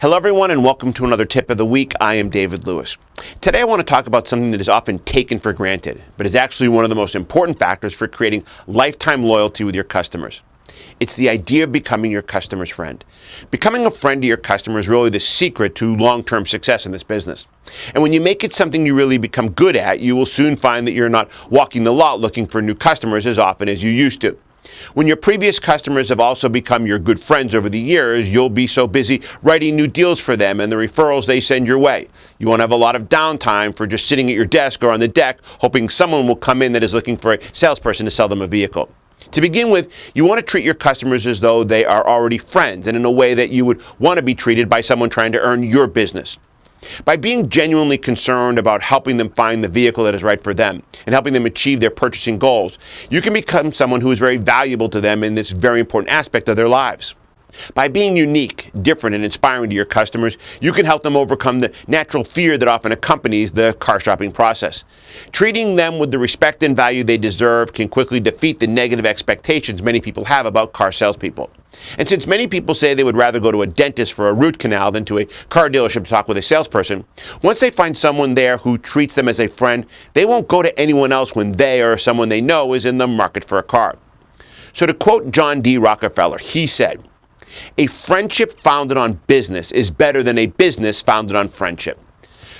Hello everyone and welcome to another tip of the week. I am David Lewis. Today I want to talk about something that is often taken for granted, but is actually one of the most important factors for creating lifetime loyalty with your customers. It's the idea of becoming your customer's friend. Becoming a friend to your customer is really the secret to long-term success in this business. And when you make it something you really become good at, you will soon find that you're not walking the lot looking for new customers as often as you used to. When your previous customers have also become your good friends over the years, you'll be so busy writing new deals for them and the referrals they send your way. You won't have a lot of downtime for just sitting at your desk or on the deck hoping someone will come in that is looking for a salesperson to sell them a vehicle. To begin with, you want to treat your customers as though they are already friends and in a way that you would want to be treated by someone trying to earn your business. By being genuinely concerned about helping them find the vehicle that is right for them and helping them achieve their purchasing goals, you can become someone who is very valuable to them in this very important aspect of their lives. By being unique, different, and inspiring to your customers, you can help them overcome the natural fear that often accompanies the car shopping process. Treating them with the respect and value they deserve can quickly defeat the negative expectations many people have about car salespeople. And since many people say they would rather go to a dentist for a root canal than to a car dealership to talk with a salesperson, once they find someone there who treats them as a friend, they won't go to anyone else when they or someone they know is in the market for a car. So to quote John D. Rockefeller, he said, "A friendship founded on business is better than a business founded on friendship."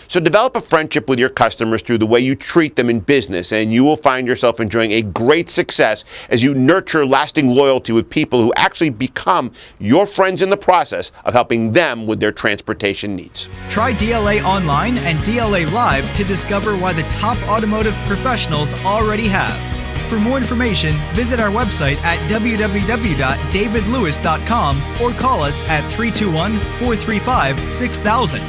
So develop a friendship with your customers through the way you treat them in business, and you will find yourself enjoying a great success as you nurture lasting loyalty with people who actually become your friends in the process of helping them with their transportation needs. Try DLA Online and DLA Live to discover why the top automotive professionals already have. For more information, visit our website at www.davidlewis.com or call us at 321-435-6000.